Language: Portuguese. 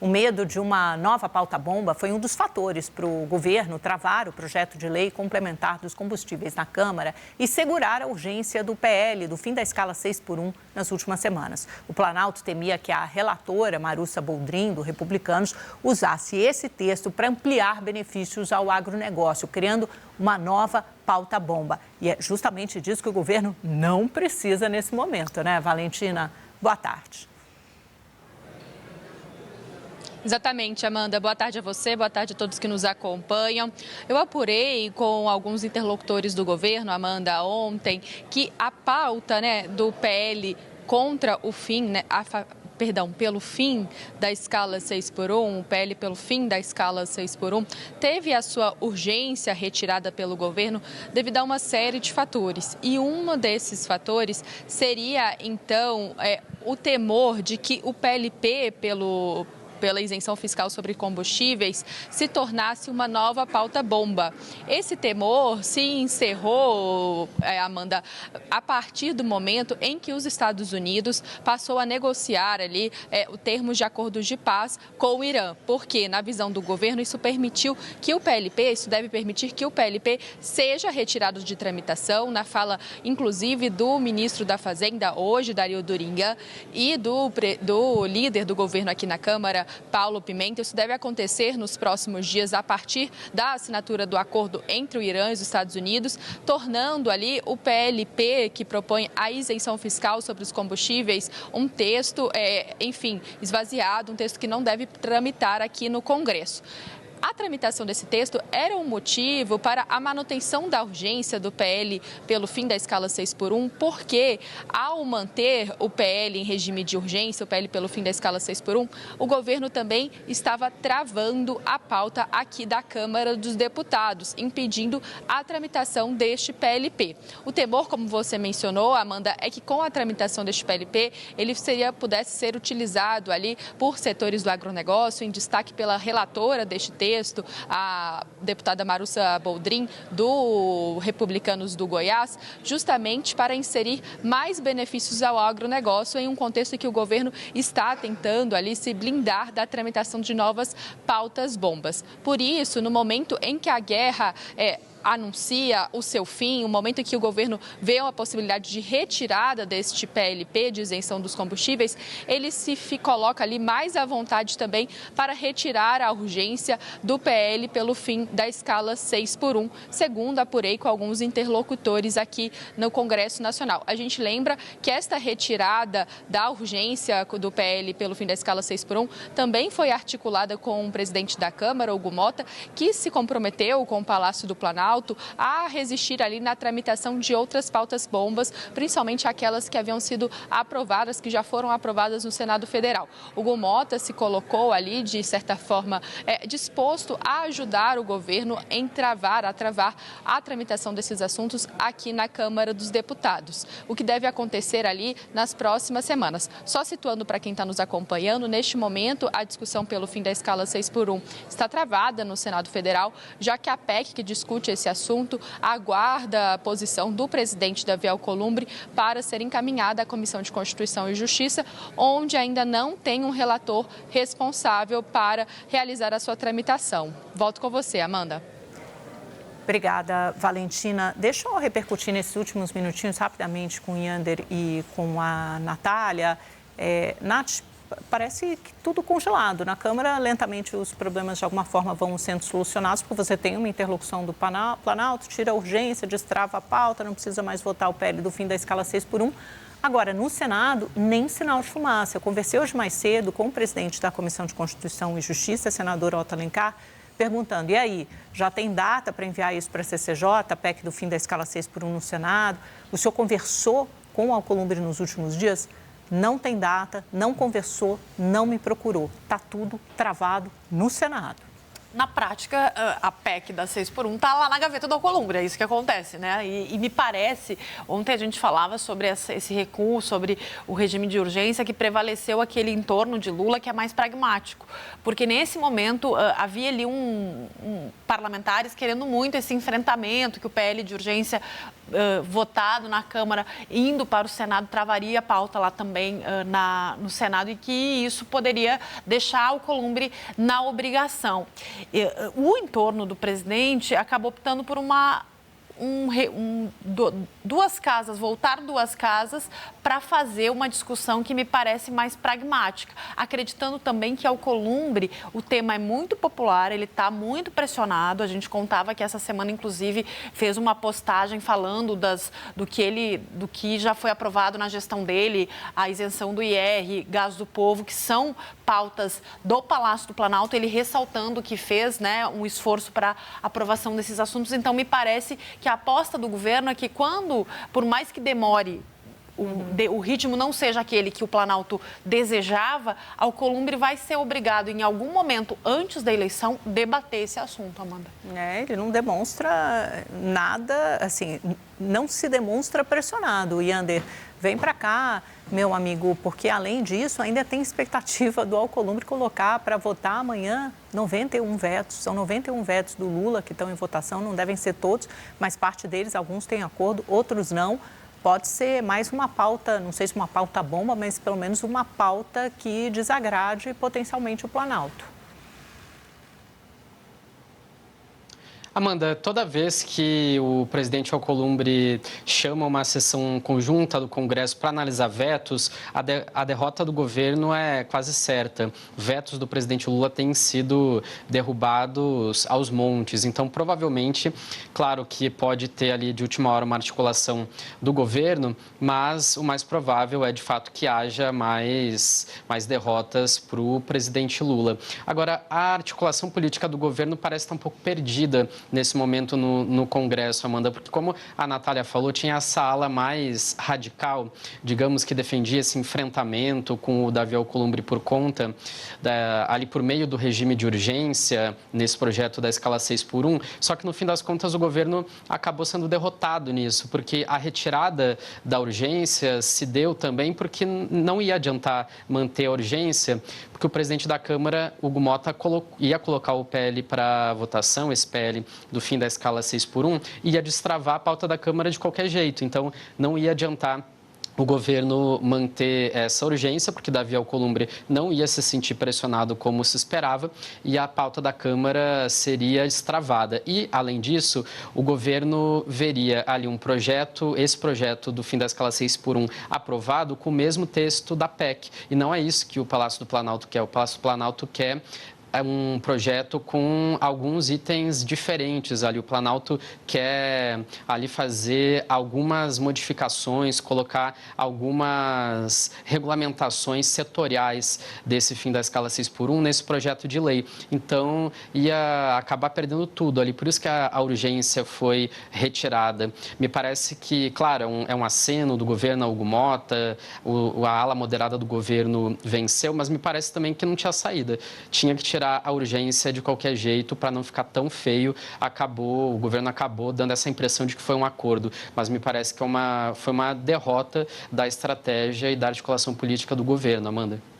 O medo de uma nova pauta-bomba foi um dos fatores para o governo travar o projeto de lei complementar dos combustíveis na Câmara e segurar a urgência do PL, do fim da escala 6x1, nas últimas semanas. O Planalto temia que a relatora Marussa Boldrin, do Republicanos, usasse esse texto para ampliar benefícios ao agronegócio, criando uma nova pauta-bomba. E é justamente disso que o governo não precisa nesse momento, né, Valentina? Boa tarde. Exatamente, Amanda. Boa tarde a você, boa tarde a todos que nos acompanham. Eu apurei com alguns interlocutores do governo, Amanda, ontem, que a pauta, do PL contra o fim, pelo fim da escala 6x1, o PL pelo fim da escala 6x1, teve a sua urgência retirada pelo governo devido a uma série de fatores. E um desses fatores seria, então, o temor de que o PLP, pela isenção fiscal sobre combustíveis, se tornasse uma nova pauta-bomba. Esse temor se encerrou, Amanda, a partir do momento em que os Estados Unidos passou a negociar ali termos de acordos de paz com o Irã, porque, na visão do governo, isso deve permitir que o PLP seja retirado de tramitação, na fala, inclusive, do ministro da Fazenda, hoje, Dario Durigan, e do líder do governo aqui na Câmara, Paulo Pimenta. Isso deve acontecer nos próximos dias a partir da assinatura do acordo entre o Irã e os Estados Unidos, tornando ali o PLP, que propõe a isenção fiscal sobre os combustíveis, um texto, esvaziado, um texto que não deve tramitar aqui no Congresso. A tramitação desse texto era um motivo para a manutenção da urgência do PL pelo fim da escala 6x1, porque, ao manter o PL em regime de urgência, o PL pelo fim da escala 6x1, o governo também estava travando a pauta aqui da Câmara dos Deputados, impedindo a tramitação deste PLP. O temor, como você mencionou, Amanda, é que com a tramitação deste PLP, ele pudesse ser utilizado ali por setores do agronegócio, em destaque pela relatora deste texto, a deputada Marussa Boldrin, do Republicanos do Goiás, justamente para inserir mais benefícios ao agronegócio em um contexto em que o governo está tentando ali se blindar da tramitação de novas pautas-bombas. Por isso, no momento em que a guerra anuncia o seu fim, o momento em que o governo vê a possibilidade de retirada deste PLP, de isenção dos combustíveis, ele se coloca ali mais à vontade também para retirar a urgência do PL pelo fim da escala 6x1, segundo apurei com alguns interlocutores aqui no Congresso Nacional. A gente lembra que esta retirada da urgência do PL pelo fim da escala 6x1 também foi articulada com o presidente da Câmara, Hugo Motta, que se comprometeu com o Palácio do Planalto a resistir ali na tramitação de outras pautas-bombas, principalmente aquelas que haviam sido aprovadas, que já foram aprovadas no Senado Federal. Hugo Motta se colocou ali, de certa forma, disposto a ajudar o governo a travar a tramitação desses assuntos aqui na Câmara dos Deputados, o que deve acontecer ali nas próximas semanas. Só situando para quem está nos acompanhando, neste momento, a discussão pelo fim da escala 6x1 está travada no Senado Federal, já que a PEC, que discute esse assunto, aguarda a posição do presidente Davi Alcolumbre para ser encaminhada à Comissão de Constituição e Justiça, onde ainda não tem um relator responsável para realizar a sua tramitação. Volto com você, Amanda. Obrigada, Valentina. Deixa eu repercutir nesses últimos minutinhos rapidamente com o Yander e com a Natália. Nath, parece que tudo congelado. Na Câmara, lentamente, os problemas de alguma forma vão sendo solucionados, porque você tem uma interlocução do Planalto, tira a urgência, destrava a pauta, não precisa mais votar o PL do fim da escala 6x1. Agora, no Senado, nem sinal de fumaça. Eu conversei hoje mais cedo com o presidente da Comissão de Constituição e Justiça, senador Otto Alencar, perguntando, e aí, já tem data para enviar isso para a CCJ, a PEC do fim da escala 6x1 no Senado? O senhor conversou com o Alcolumbre nos últimos dias? Não tem data, não conversou, não me procurou. Está tudo travado no Senado. Na prática, a PEC da 6x1 está lá na gaveta do Alcolumbre, é isso que acontece, né? E me parece, ontem a gente falava sobre esse recuo, sobre o regime de urgência que prevaleceu aquele entorno de Lula que é mais pragmático. Porque nesse momento havia ali parlamentares querendo muito esse enfrentamento, que o PL de urgência votado na Câmara, indo para o Senado, travaria a pauta lá também no Senado e que isso poderia deixar Alcolumbre na obrigação. O entorno do presidente acabou optando por voltar duas casas para fazer uma discussão que me parece mais pragmática, acreditando também que Alcolumbre, o tema é muito popular, ele está muito pressionado. A gente contava que essa semana, inclusive, fez uma postagem falando do que já foi aprovado na gestão dele, a isenção do IR, gás do povo, que são pautas do Palácio do Planalto, ele ressaltando que fez, né, um esforço para aprovação desses assuntos. Então, me parece que a aposta do governo é que por mais que demore, o ritmo não seja aquele que o Planalto desejava, Alcolumbre vai ser obrigado, em algum momento antes da eleição, debater esse assunto, Amanda. Ele não demonstra nada, assim, não se demonstra pressionado. Yander, vem para cá, meu amigo, porque além disso, ainda tem expectativa do Alcolumbre colocar para votar amanhã 91 vetos. São 91 vetos do Lula que estão em votação, não devem ser todos, mas parte deles, alguns têm acordo, outros não. Pode ser mais uma pauta, não sei se uma pauta bomba, mas pelo menos uma pauta que desagrade potencialmente o Planalto. Amanda, toda vez que o presidente Alcolumbre chama uma sessão conjunta do Congresso para analisar vetos, a derrota do governo é quase certa. Vetos do presidente Lula têm sido derrubados aos montes. Então, provavelmente, claro que pode ter ali de última hora uma articulação do governo, mas o mais provável é, de fato, que haja mais derrotas para o presidente Lula. Agora, a articulação política do governo parece estar um pouco perdida nesse momento no Congresso, Amanda, porque como a Natália falou, tinha essa ala mais radical, digamos, que defendia esse enfrentamento com o Davi Alcolumbre por conta, ali por meio do regime de urgência, nesse projeto da escala 6x1, só que no fim das contas o governo acabou sendo derrotado nisso, porque a retirada da urgência se deu também porque não ia adiantar manter a urgência, porque o presidente da Câmara, Hugo Motta, ia colocar o PL para votação, esse PL do fim da escala 6x1, ia destravar a pauta da Câmara de qualquer jeito. Então, não ia adiantar o governo manter essa urgência, porque Davi Alcolumbre não ia se sentir pressionado como se esperava e a pauta da Câmara seria destravada. E, além disso, o governo veria ali esse projeto do fim da escala 6x1 aprovado com o mesmo texto da PEC. E não é isso que o Palácio do Planalto quer. O Palácio do Planalto quer um projeto com alguns itens diferentes. Ali o Planalto quer ali fazer algumas modificações, colocar algumas regulamentações setoriais desse fim da escala 6x1 nesse projeto de lei. Então, ia acabar perdendo tudo ali. Por isso que a urgência foi retirada. Me parece que, claro, é um aceno do governo, Hugo Motta, a ala moderada do governo venceu, mas me parece também que não tinha saída. Tinha que tirar a urgência de qualquer jeito para não ficar tão feio. O governo acabou dando essa impressão de que foi um acordo, mas me parece que foi uma derrota da estratégia e da articulação política do governo, Amanda.